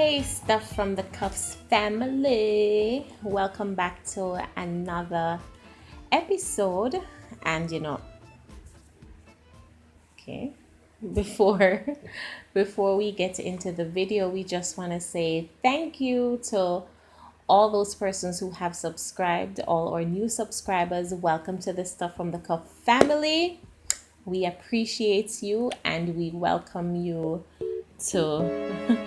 Hey, stuff from the Cuffs family. Welcome back to another episode. And okay, before before we get into the video, we just want to say thank you to all those persons who have subscribed, all our new subscribers. Welcome to the Stuff from the Cuff family. We appreciate you and we welcome you to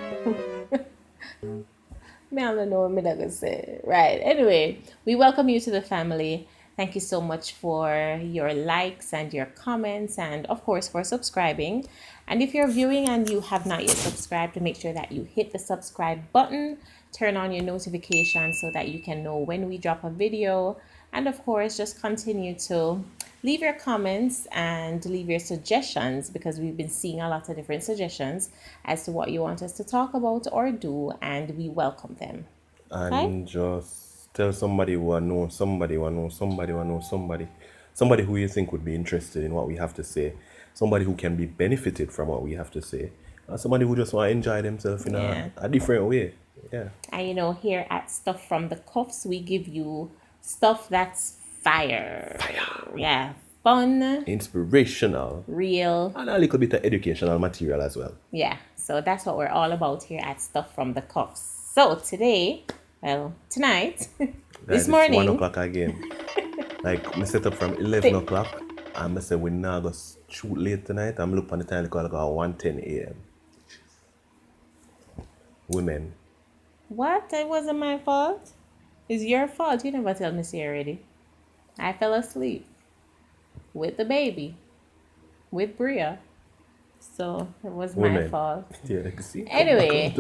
I don't know what I'm gonna say. Right. Anyway, we welcome you to the family. Thank you so much for your likes and your comments, and of course for subscribing. And if you're viewing and you have not yet subscribed, make sure that you hit the subscribe button, turn on your notifications so that you can know when we drop a video. And of course, just continue to leave your comments and leave your suggestions, because we've been seeing a lot of different suggestions as to what you want us to talk about or do, and we welcome them. And just tell somebody who knows somebody who knows somebody who knows somebody who you think would be interested in what we have to say, somebody who can be benefited from what we have to say, and somebody who just want to enjoy themselves in a different way. Yeah. And here at Stuff from the Cuffs, we give you stuff that's fire. Yeah. Fun, inspirational, real, and a little bit of educational material as well. Yeah. So that's what we're all about here at Stuff from the Cuffs. So tonight, this morning, 1 o'clock again. Like, I set up from 11 o'clock, and I said we're not going to shoot late tonight. I'm looking on the time like 1:10 a.m. Women. What? It wasn't my fault. It's your fault. You never tell me see already. I fell asleep with the baby, with Bria. So it was my fault. Yeah, see? Anyway.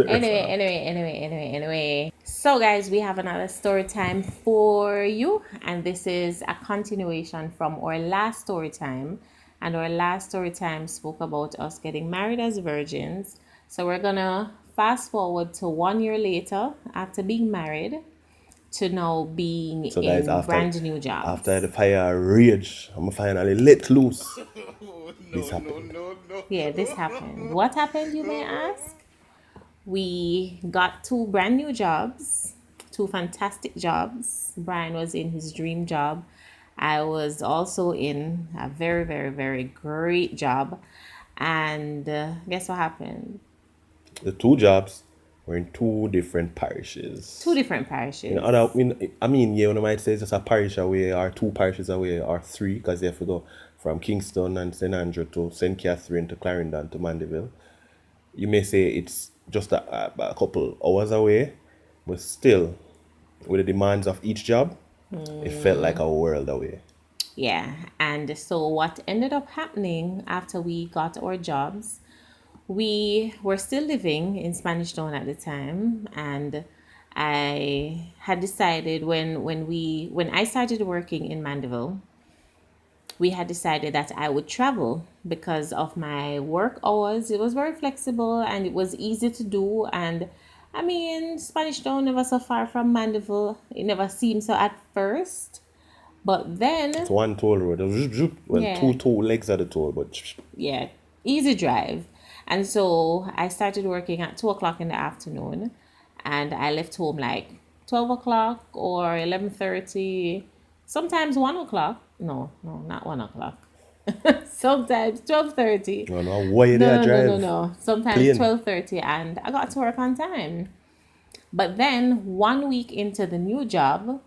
So guys, we have another story time for you, and this is a continuation from our last story time. And our last story time spoke about us getting married as virgins. So we're gonna fast forward to 1 year later after being married to now being in brand new jobs. After the fire rage, I'm finally let loose. This happened. Yeah, this happened. What happened, you may ask? We got 2 brand new jobs, 2 fantastic jobs. Brian was in his dream job. I was also in a very, very, very great job. And guess what happened? The 2 jobs were in 2 different parishes. 2 different parishes. One might say it's just a parish away, or 2 parishes away, or 3, because they have to go from Kingston and St. Andrew to St. Catherine to Clarendon to Mandeville. You may say it's just a couple hours away, but still, with the demands of each job, it felt like a world away. Yeah, and so what ended up happening after we got our jobs, we were still living in Spanish Town at the time, and I had decided when I started working in Mandeville, we had decided that I would travel because of my work hours. It was very flexible and it was easy to do. And Spanish Town never so far from Mandeville. It never seemed so at first. But then... It's one toll road. Two legs at the toll, but... Yeah, easy drive. And so I started working at 2 o'clock in the afternoon. And I left home like 12 o'clock or 11:30. Sometimes 1 o'clock. No, not 1 o'clock. Sometimes 12:30. No. Sometimes 12:30, and I got to work on time. But then 1 week into the new job,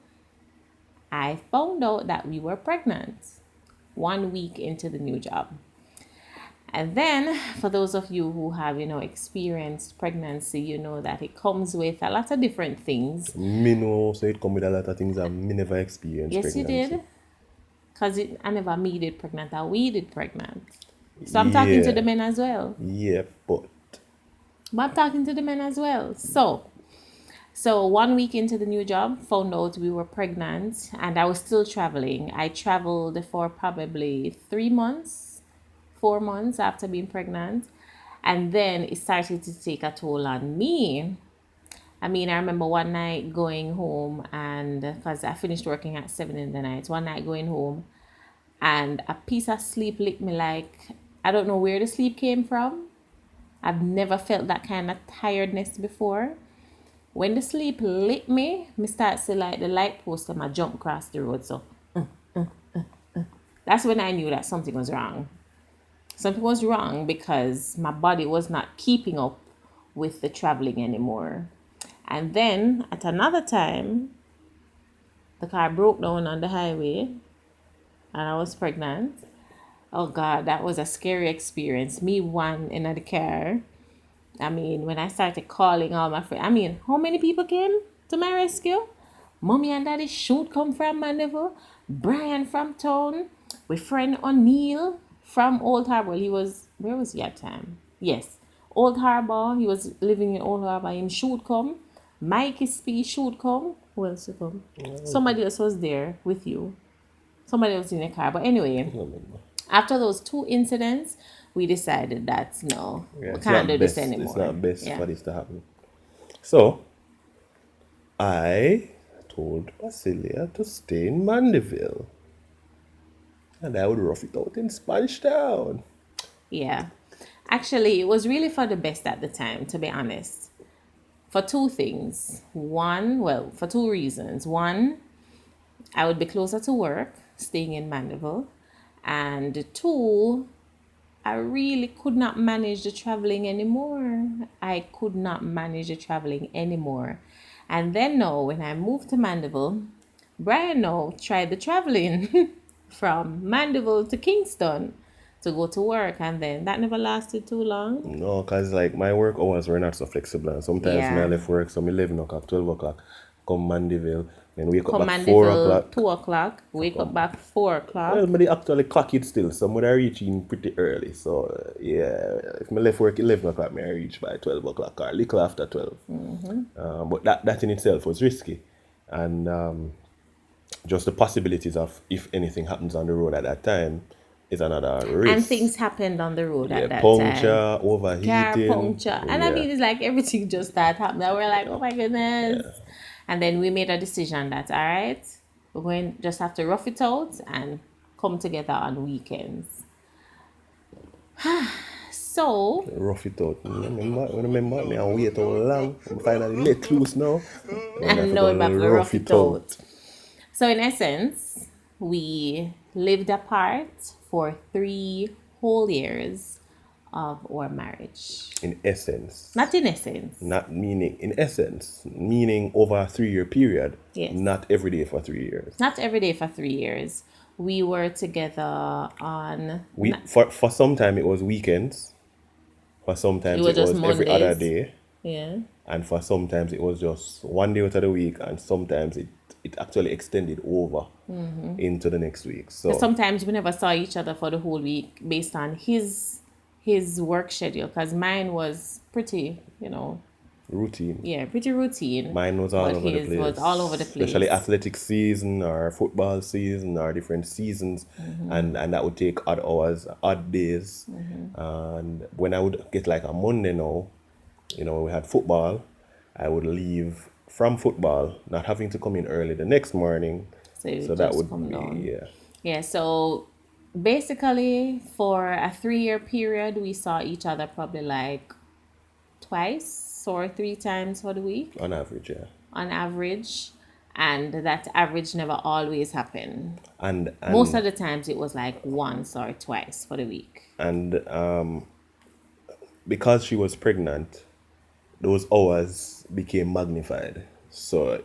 I found out that we were pregnant. 1 week into the new job. And then, for those of you who have, experienced pregnancy, you know that it comes with a lot of different things. Me know, so it comes with a lot of things that me never experienced. Yes, pregnancy. You did. Because I never me did pregnant, or we did pregnant. So I'm talking to the men as well. Yeah, but I'm talking to the men as well. So 1 week into the new job, found out we were pregnant, and I was still traveling. I traveled for probably 4 months after being pregnant, and then it started to take a toll on me. I remember one night going home, and because I finished working at 7 in the night, one night going home, and a piece of sleep licked me like, I don't know where the sleep came from, I've never felt that kind of tiredness before. When the sleep lit me, me start to like the light post and I jump across the road. So that's when I knew that something was wrong. Something was wrong because my body was not keeping up with the traveling anymore. And then at another time, the car broke down on the highway and I was pregnant. Oh God, that was a scary experience. Me one in the car. I mean, when I started calling all my friends, I mean, how many people came to my rescue? Mommy and Daddy should come from Mandeville. Brian from town. My friend O'Neill from Old Harbor. He was, where was he at time? Yes, Old Harbor. He was living in Old Harbor. Him should come. Mikey Spee should come. Who else should come? Somebody else was there with you. Somebody else in the car. But anyway, after those two incidents, we decided that no, Yeah, we it's can't not do this best. anymore. It's not best Yeah. for this to happen. So I told Basilia to stay in Mandeville, and I would rough it out in Spanish Town. Yeah. Actually, it was really for the best at the time, to be honest. For two things. One, well, for two reasons. One, I would be closer to work, staying in Mandeville. And two, I really could not manage the traveling anymore. I could not manage the traveling anymore. And then now, when I moved to Mandeville, Brian now tried the traveling from Mandeville to Kingston to go to work, and then that never lasted too long. No, cause like my work hours were not so flexible, and sometimes me I Yeah. left work some 11 o'clock, 12 o'clock, come Mandeville, then wake up Come back 4 o'clock. 2 o'clock, wake up back 4 o'clock. Well, but they actually clock it still. Some would I reach in pretty early. So yeah, if me left work 11 o'clock, me I reach by 12 o'clock or a little after 12. But that in itself was risky, and just the possibilities of if anything happens on the road at that time is another risk. And things happened on the road at that puncture, time. overheating, Car puncture. And I yeah. mean, it's like everything just started happening. We're like, oh my goodness. And then we made a decision that, all right, we're going to just have to rough it out and come together on weekends. So, rough it out. Remember me and wait how long. I'm finally let loose now. and now we're back to rough it out. So, in essence, we lived apart for 3 whole years of our marriage. In essence. Not in essence. Not meaning, in essence, meaning over a 3-year period. Yes. Not every day for 3 years. Not every day for 3 years. We were together on... For some time it was weekends. For sometimes It was it just was every other Mondays. day. Yeah. And for sometimes it was just one day out of the week, and sometimes it actually extended over into the next week. So Sometimes we never saw each other for the whole week based on his work schedule, because mine was pretty, routine. yeah, pretty routine. Mine was all But over the his place. was all over the place. Especially athletic season or football season or different seasons. And that would take odd hours, odd days. And when I would get like a Monday now, we had football, I would leave from football, not having to come in early the next morning. So you So that just would come be, down. yeah. Yeah, so basically for a 3-year period, we saw each other probably like twice or 3 times for the week On average, yeah. on average. And that average never always happened. And Most of the times it was like once or twice for the week. And because she was pregnant, those hours became magnified. So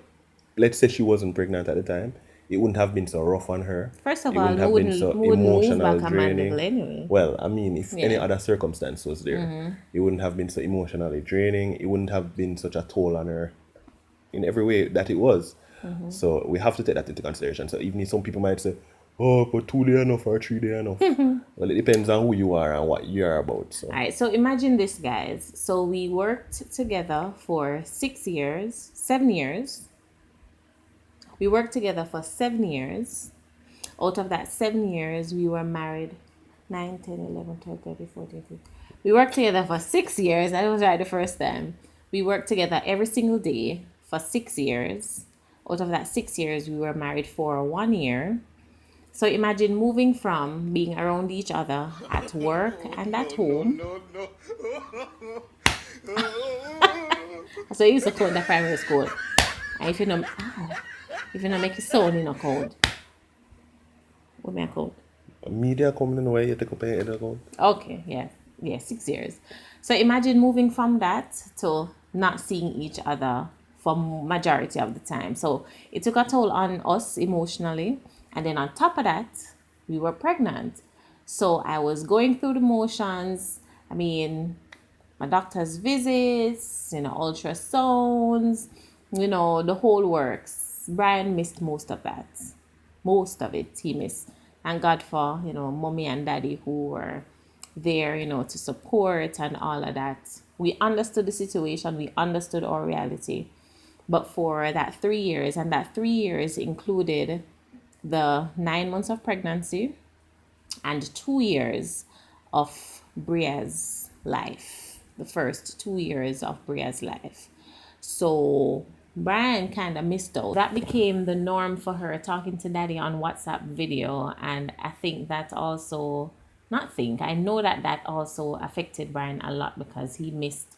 let's say she wasn't pregnant at the time, it wouldn't have been so rough on her. First of It all, wouldn't have we been so wouldn't move emotional back a draining. Mandeville anyway. Well, I mean, if any Yeah. other circumstance was there, it wouldn't have been so emotionally draining. It wouldn't have been such a toll on her in every way that it was. So we have to take that into consideration. So even if some people might say, oh, but 2 days enough or 3 days enough. Well, it depends on who you are and what you're about. So All right, so imagine this, guys. So we worked together for 7 years. We worked together for 7 years. Out of that 7 years, we were married 9, 10, 11, 12, 13, 14, 15. We worked together for 6 years. I was right the first time. We worked together every single day for 6 years. Out of that 6 years, we were married for 1 year. So imagine moving from being around each other at work and at home. So I used to code in the primary school. And if you know, if you know make a sound in a code, what may I code? Media coming in the way, you take up your head account. Okay, yeah, 6 years. So imagine moving from that to not seeing each other for majority of the time. So it took a toll on us emotionally, and then on top of that, we were pregnant. So I was going through the motions. I mean, my doctor's visits, ultrasounds, the whole works. Brian missed most of that. Most of it he missed. Thank God for, mommy and daddy who were there, to support and all of that. We understood the situation, we understood our reality. But for that 3 years, and that 3 years included the 9 months of pregnancy and 2 years of Bria's life, the first 2 years of Bria's life. So Brian kind of missed out. That became the norm for her, talking to daddy on WhatsApp video. And I think that also, not think, I know that that also affected Brian a lot because he missed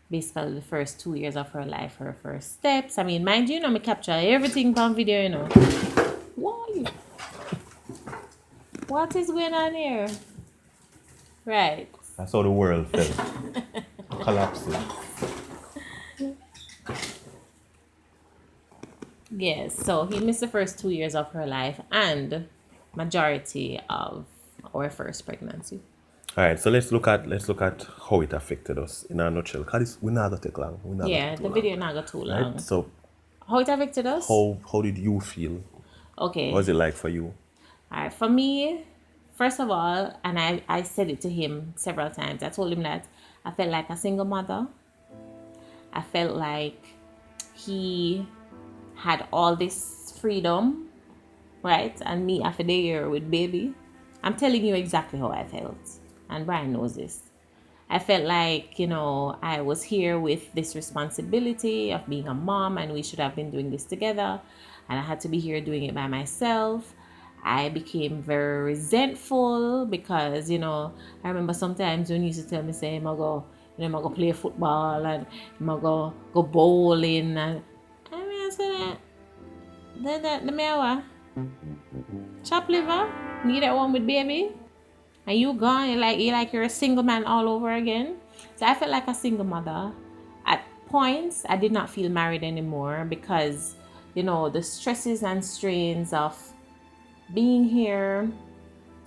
basically the first 2 years of her life, her first steps. I mean, mind you, me capture everything on video, Why? What is going on here? Right. That's how the world felt. Collapsing. Yes, so he missed the first 2 years of her life and majority of our first pregnancy. All right, so let's look at how it affected us in a nutshell. Cause we're not gonna take long. The video not go too long. Right? So how it affected us? how did you feel? Okay. What was it like for you? All right, for me, first of all, and I said it to him several times. I told him that I felt like a single mother. I felt like he had all this freedom, right? And me after the year with baby. I'm telling you exactly how I felt. And Brian knows this. I felt like, I was here with this responsibility of being a mom and we should have been doing this together. And I had to be here doing it by myself. I became very resentful because, I remember sometimes when you used to tell me, say, I'm going to play football and I'm going to go bowling. And I said, the mewa. Chop liver, need that one with baby. And you gone, you're a single man all over again. So I felt like a single mother. At points, I did not feel married anymore because, the stresses and strains of being here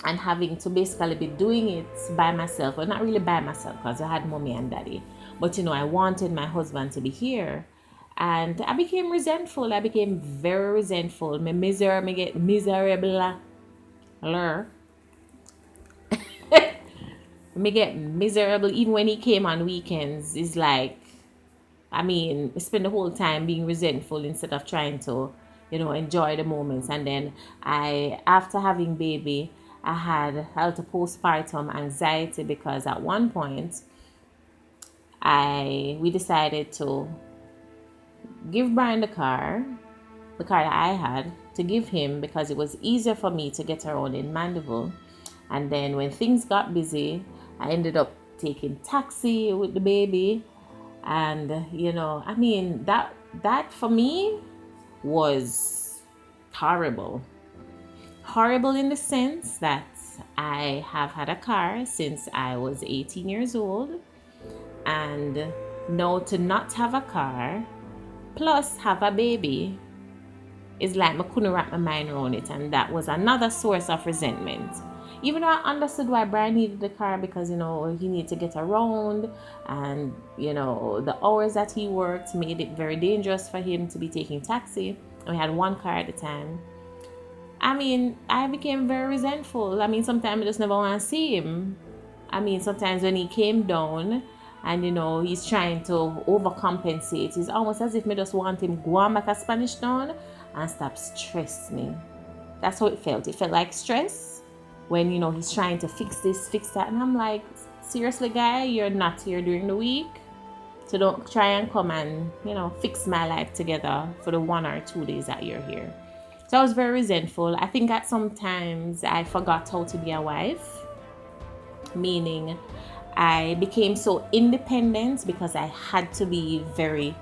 and having to basically be doing it by myself. Well, not really by myself because I had mommy and daddy. But, I wanted my husband to be here. And I became resentful. I became very resentful. Me get miserable. Me get miserable even when he came on weekends. It's like, I spend the whole time being resentful instead of trying to, enjoy the moments. And then after having baby, I had postpartum anxiety because at one point, we decided to give Brian the car that I had, to give him because it was easier for me to get around in Mandeville. And then when things got busy, I ended up taking taxi with the baby. And, that for me was horrible. Horrible in the sense that I have had a car since I was 18 years old. And now to not have a car, plus have a baby, is like I couldn't wrap my mind around it. And that was another source of resentment. Even though I understood why Brian needed the car because, he needed to get around and, the hours that he worked made it very dangerous for him to be taking taxi. And we had one car at the time. I became very resentful. Sometimes I just never want to see him. Sometimes when he came down and, he's trying to overcompensate, it's almost as if me just want him go on back a Spanish town and stop stress me. That's how it felt. It felt like stress when, he's trying to fix this, fix that. And I'm like, seriously, guy, you're not here during the week. So don't try and come and, fix my life together for the 1 or 2 days that you're here. So So I was very resentful. I think that sometimes I forgot how to be a wife, meaning I became so independent because I had to be very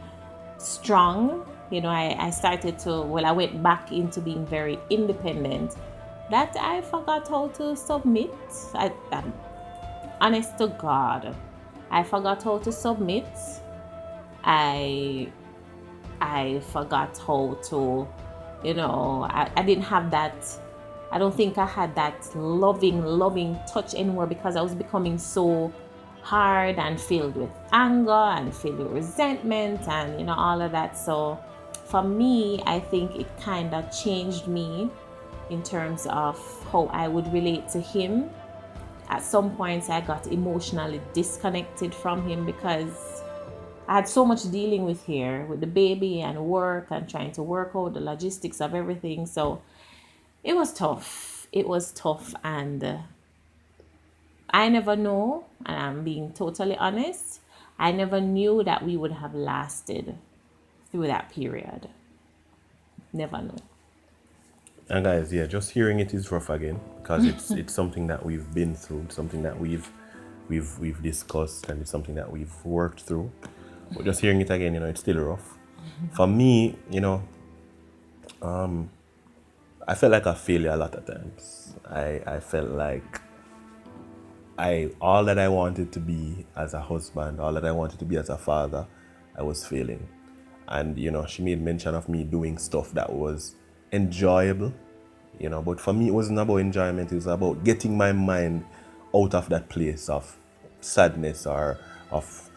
strong. I started to, well, I went back into being very independent that I forgot how to submit. I'm honest to God, I forgot how to submit. I I forgot how to, I didn't have that. I don't think I had that loving touch anymore because I was becoming so hard and filled with anger and filled with resentment and, all of that. So for me, I think it kind of changed me in terms of how I would relate to him. At some points, I got emotionally disconnected from him because I had so much dealing with here with the baby and work and trying to work out the logistics of everything. So it was tough. It was tough. And I never know, and I'm being totally honest, I never knew that we would have lasted through that period. Never knew. And guys, yeah, just hearing it is rough again because it's something that we've been through, something that we've discussed, and it's something that we've worked through. But just hearing it again, it's still rough. For me, I felt like a failure a lot of times. I felt like all that I wanted to be as a husband, all that I wanted to be as a father, I was failing. And she made mention of me doing stuff that was enjoyable, but for me it wasn't about enjoyment. It was about getting my mind out of that place of sadness or of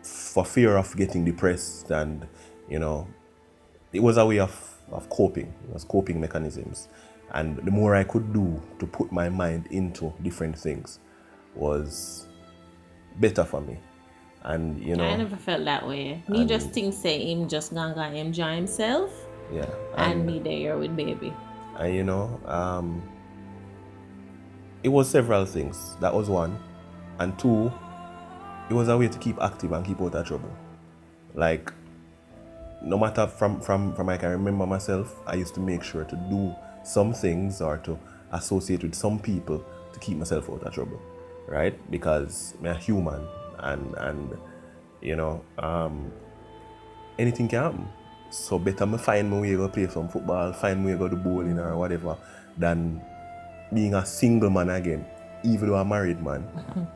for fear of getting depressed. And it was a way of coping. It was coping mechanisms. And the more I could do to put my mind into different things was better for me. And I never felt that way. Me just think say him just gonna enjoy himself. Yeah. And me there with baby. And it was several things. That was one. And two, it was a way to keep active and keep out of trouble. Like, no matter from I can remember myself, I used to make sure to do some things or to associate with some people to keep myself out of trouble, right? Because I'm a human, and anything can happen. So better me find my way to go play some football, find my way to go to bowling or whatever, than being a single man again, even though I'm a married man.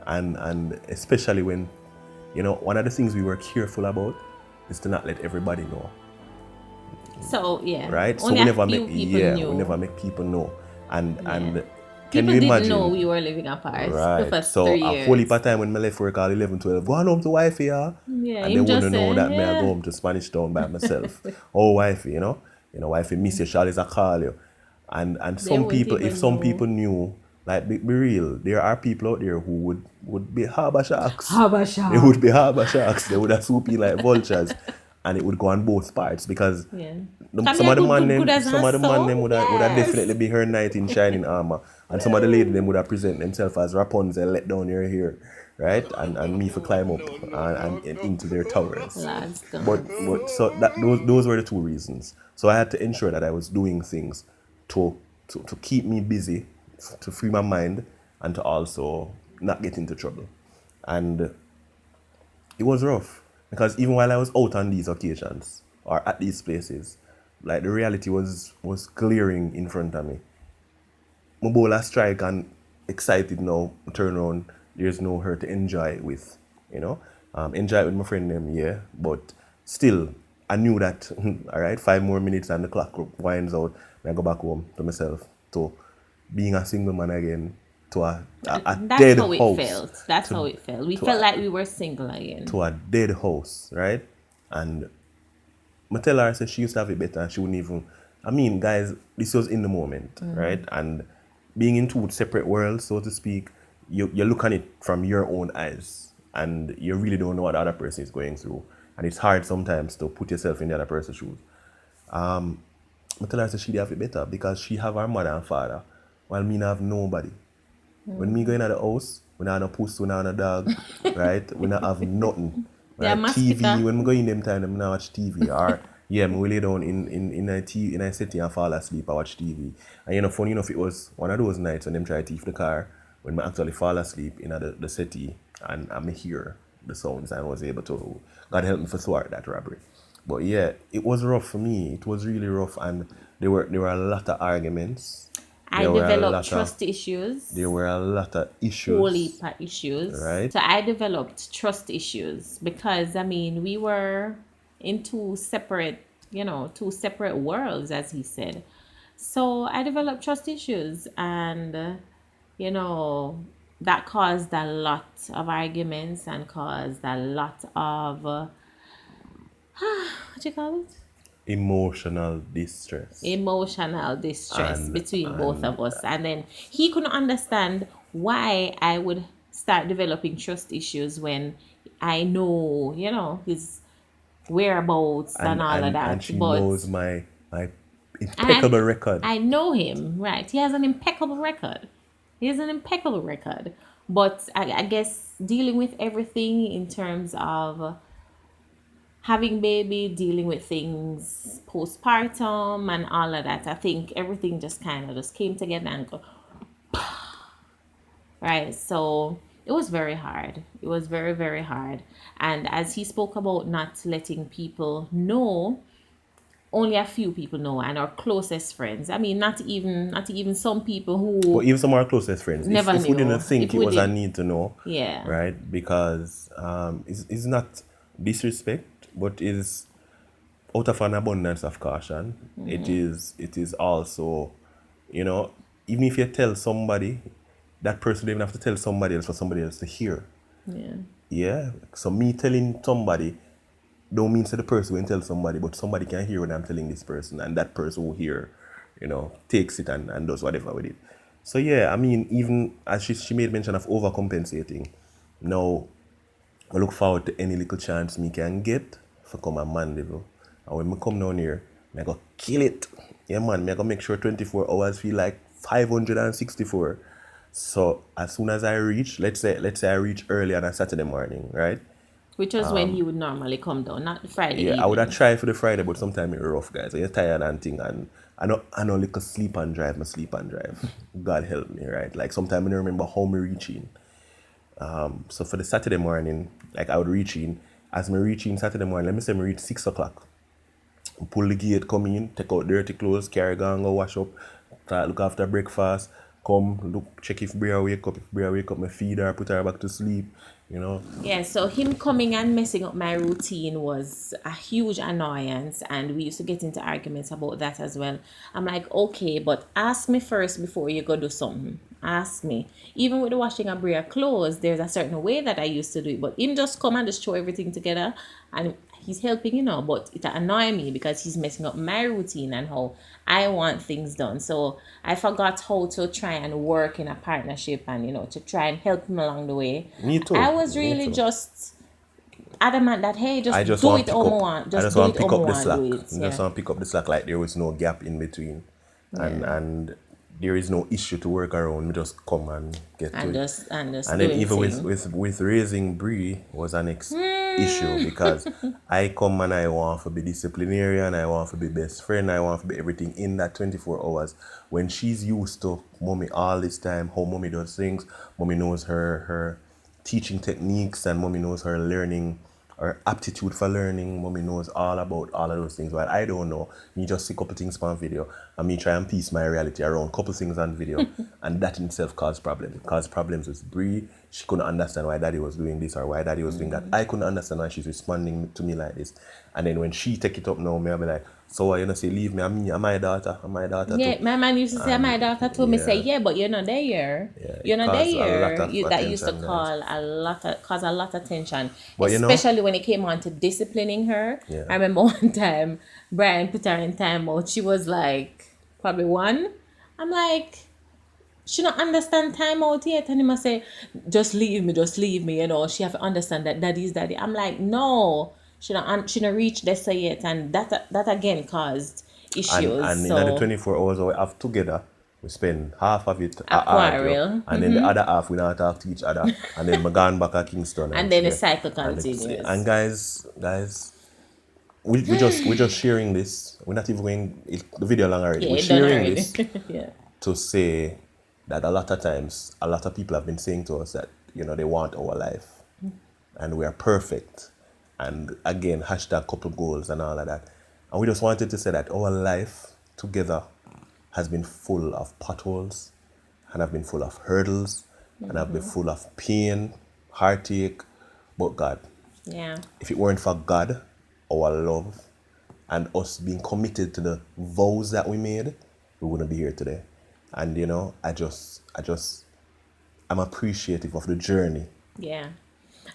And especially when, one of the things we were careful about is to not let everybody know. So yeah, right. So only we never a few make people knew. we never make people know. And can people you didn't imagine? know we were living apart Right. for So 3 a years. whole heap of time when I left work at 11, 12, go on home to wifey, yeah. Yeah, And him they wouldn't just know say, that me I yeah. go home to Spanish Town by myself. Oh wifey, wifey miss you, Charlie's a call you. And some wouldn't people, even if some know. people knew, like be real, there are people out there who would be harbor sharks. Harbor shark. They would be harbor sharks. They would have swooped in like vultures, and it would go on both parts because Yeah. some of the man good as them would have yes. definitely be her knight in shining armor, and some of the lady them would have present themselves as Rapunzel, let down your hair, right, and me for climb up and into their towers. Lads, But so that those were the two reasons. So I had to ensure that I was doing things to keep me busy, to free my mind, and to also not get into trouble. And it was rough because even while I was out on these occasions or at these places, like the reality was glaring in front of me. My bowl a strike and excited now, turn around, there's no her to enjoy it with, enjoy it with my friend them, yeah, but still, I knew that, all right, 5 more minutes and the clock winds out, and I go back home to myself, to being a single man again, to a That's dead how it house. felt. That's how it felt. We felt like we were single again. To a dead house, right? And I tell her, I said she used to have it better and she wouldn't even, guys, this was in the moment, right? And being in two separate worlds, so to speak, you look at it from your own eyes and you really don't know what the other person is going through. And it's hard sometimes to put yourself in the other person's shoes. I tell her, I said she'd have it better because she have her mother and father while me not have nobody. When me go in the house, we not have no puss, we not have no dog, right? We not have nothing. Yeah, Right? TV, when we go in them time, we not watch TV. Or Yeah, me will lay down in a setting and fall asleep. I watch TV. And funny enough, it was one of those nights when them try to thief the car when I actually fall asleep in the city and I hear the sounds and was able to. God help me for thwart that robbery. But yeah, it was rough for me. It was really rough, and there were a lot of arguments. I developed trust issues, There were a lot of whole issues, heap of issues. right? So I developed trust issues because I mean we were in two separate worlds, as he said. So I developed trust issues, and you know that caused a lot of arguments and caused a lot of what do you call it? Emotional distress, Emotional distress and between both and of us. And then he couldn't understand why I would start developing trust issues when I know, his whereabouts and all of and that. she But knows my and impeccable record. I know him, right? He has an impeccable record. He has an impeccable record. But I guess dealing with everything in terms of having baby, dealing with things postpartum and all of that, I think everything just kind of just came together and go, right? So it was very hard. It was very, very hard. And as he spoke about not letting people know, only a few people know and our closest friends. I mean, not even some people But who even some of our closest friends, never if we didn't knew. think If it we was a did, need to know, yeah. right? Because it's not disrespect, but is out of an abundance of caution. It is also, you know, even if you tell somebody, that person don't even have to tell somebody else for somebody else to hear. Yeah. Yeah. So me telling somebody don't mean to the person will tell somebody, but somebody can hear when I'm telling this person, and that person will hear, takes it and does whatever with it. So yeah, I mean, even as she made mention of overcompensating, now I look forward to any little chance me can get for come a Mandeville. And when me come down here, I go kill it. Yeah man, me I go make sure 24 hours feel like 564. So as soon as I reach, let's say I reach early on a Saturday morning, right? Which was when he would normally come down, not Friday Yeah, I would have evening. tried for the Friday, but sometimes it's rough, guys. I get tired and thing, and I know like sleep and drive, my sleep and drive. God help me, right? Like sometimes I don't remember how me reaching. So for the Saturday morning, like I would reach in. As me reaching Saturday morning, let me say me reach 6 o'clock. Pull the gate, come in, take out dirty clothes, carry gun, go wash up, try to look after breakfast, come look, check if Bria wake up. If Bria wake up, me feed her, put her back to sleep, you know. Yeah, so him coming and messing up my routine was a huge annoyance, and we used to get into arguments about that as well. I'm like, okay, but ask me first before you go do something. Ask me. Even with the washing of Bria clothes, there's a certain way that I used to do it, but him just come and just throw everything together, and he's helping, but it annoy me because he's messing up my routine and how I want things done. So I forgot how to try and work in a partnership and to try and help him along the way. Me too, I was me really too. just adamant that hey, I just just do want it to pick how I up. want, I just just do want it to how pick I up the want slack. do it. I just Yeah. want to pick up the slack like there was no gap in between, and Yeah. and there is no issue to work around. We just come and get to And it. just And then doing even with thing. with with raising Bree was an issue because I come and I want to be disciplinarian. I want to be best friend. I want to be everything in that 24 hours. When she's used to mommy all this time, how mommy does things, mommy knows her teaching techniques, and mommy knows her learning or aptitude for learning. Mommy knows all about all of those things. While I don't know, me just see a couple things on video and me try and piece my reality around a couple things on video, and that in itself caused problems. It caused problems with Bree. She couldn't understand why daddy was doing this or why daddy was doing that. I couldn't understand why she's responding to me like this. And then when she take it up now, me I'll be like, so what you know say leave me, I'm my daughter. I'm my daughter too. Yeah, my man used to say, my And daughter told me, say, yeah, yeah, but you're not there. yeah, You're it not caused a lot there. of That used to attention, guys. cause a lot of tension, But especially when it came on to disciplining her. yeah. I remember one time Brian put her in timeout. She was like probably one. I'm like, she don't understand timeout yet, and he must say, just leave me. She have to understand that daddy's daddy. I'm like, no, she don't reach this yet, and that again caused issues. And in the So 24 hours we have together, we spend half of it a argue, quarrel. and then the other half we not talk to each other, and then we gone back at Kingston And and then the share. cycle And continues. guys, we're just sharing this. We're not even going the video long already. Yeah, We're it done sharing already. this Yeah. to say that a lot of times, a lot of people have been saying to us that, they want our life and we are perfect. And again, hashtag couple goals and all of that. And we just wanted to say that our life together has been full of potholes and have been full of hurdles and have been full of pain, heartache. But God, Yeah. if it weren't for God, our love, and us being committed to the vows that we made, we wouldn't be here today. And I'm appreciative of the journey Yeah.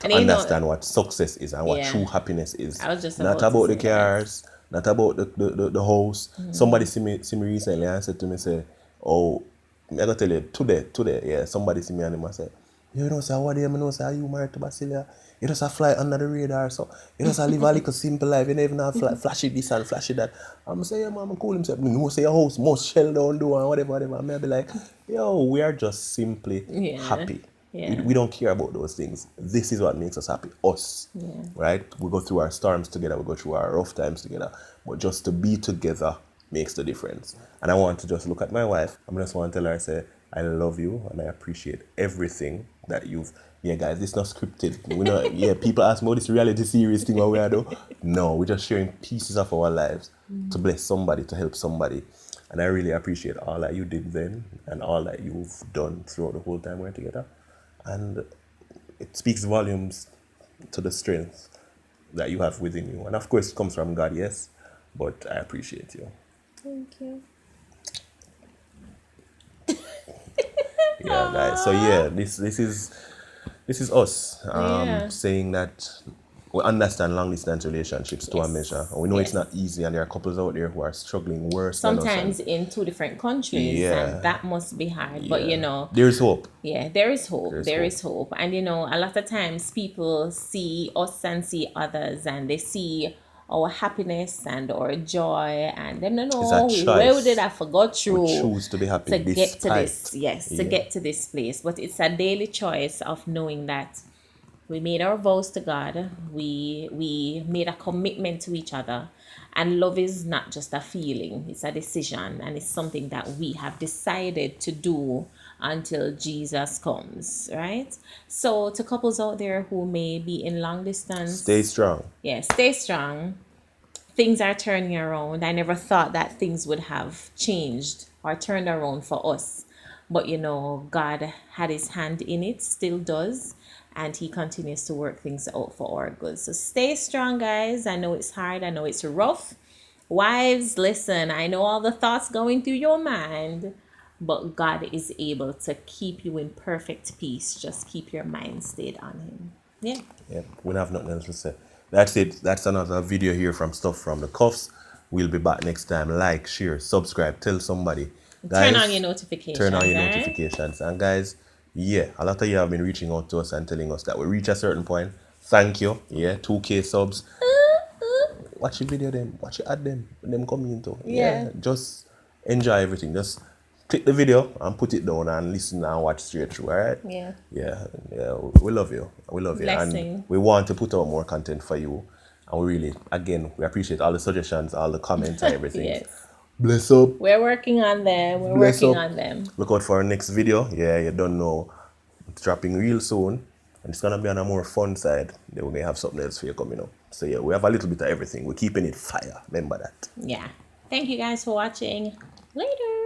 And to understand what success is and what yeah, true happiness is. I was just Not about to about the say that. cars, not about the house. Somebody see me recently and said to me, say, oh, I gotta tell you, today, yeah, somebody see me and him and say, say, what do you know, say, are you married to Basilia? You just a fly under the radar, so you just a live a little simple life, you never have flashy this and flashy that. I'm say, yeah, man, I'm cool himself. No, say your house must shell down do and whatever. I may be like, yo, we are just simply Yeah. happy. Yeah. We don't care about those things. This is what makes us happy. Us. Yeah. Right? We go through our storms together, we go through our rough times together. But just to be together makes the difference. And I want to just look at my wife. I just want to tell her, say, I love you and I appreciate everything that you've. Yeah, guys, this is not scripted. We know, yeah, people ask me, oh, this reality series thing what we are doing. No, we're just sharing pieces of our lives to bless somebody, to help somebody. And I really appreciate all that you did then and all that you've done throughout the whole time we're together. And it speaks volumes to the strength that you have within you. And of course, it comes from God, yes, but I appreciate you. Thank you. Yeah, guys. So yeah, this is us Yeah. saying that we understand long distance relationships to a measure. And we know it's Yes. not easy, and there are couples out there who are struggling worse than us. Sometimes in two different countries, Yeah. and that must be hard. But There's hope. yeah, there is hope. There's There hope. is hope. And a lot of times people see us and see others, and they see our happiness and our joy, and then It's a where choice. did I forgot We through choose to be happy to get to this? despite. Yes, to Yeah. get to this place. But it's a daily choice of knowing that we made our vows to God. We made a commitment to each other. And love is not just a feeling, it's a decision, and it's something that we have decided to do until Jesus comes, right? So to couples out there who may be in long distance, Stay strong. yeah, stay strong. Things are turning around. I never thought that things would have changed or turned around for us. But God had his hand in it, still does, and he continues to work things out for our good. So stay strong, guys. I know it's hard, I know it's rough. Wives, listen, I know all the thoughts going through your mind, but God is able to keep you in perfect peace. Just keep your mind stayed on him. Yeah. Yeah, we don't have nothing else to say. That's it. That's another video here from Stuff from the Cuffs. We'll be back next time. Like, share, subscribe, tell somebody. Turn Guys, on your notifications. turn on your right? notifications. And guys, yeah, a lot of you have been reaching out to us and telling us that we reach a certain point. Thank you. Yeah, 2K subs. Watch your video them. Watch your ad them coming into. Yeah. Just enjoy everything. Just click the video and put it down and listen and watch straight through, alright? Yeah. Yeah, we love you. We love you. Blessing. And we want to put out more content for you. And we really, again, we appreciate all the suggestions, all the comments and everything. Yes. Bless up. We're working on them. We're Bless working up. on them. Look out for our next video. Yeah, you don't know. It's dropping real soon. And it's going to be on a more fun side. Then we're going to have something else for you coming up. So yeah, we have a little bit of everything. We're keeping it fire. Remember that. Yeah. Thank you guys for watching. Later.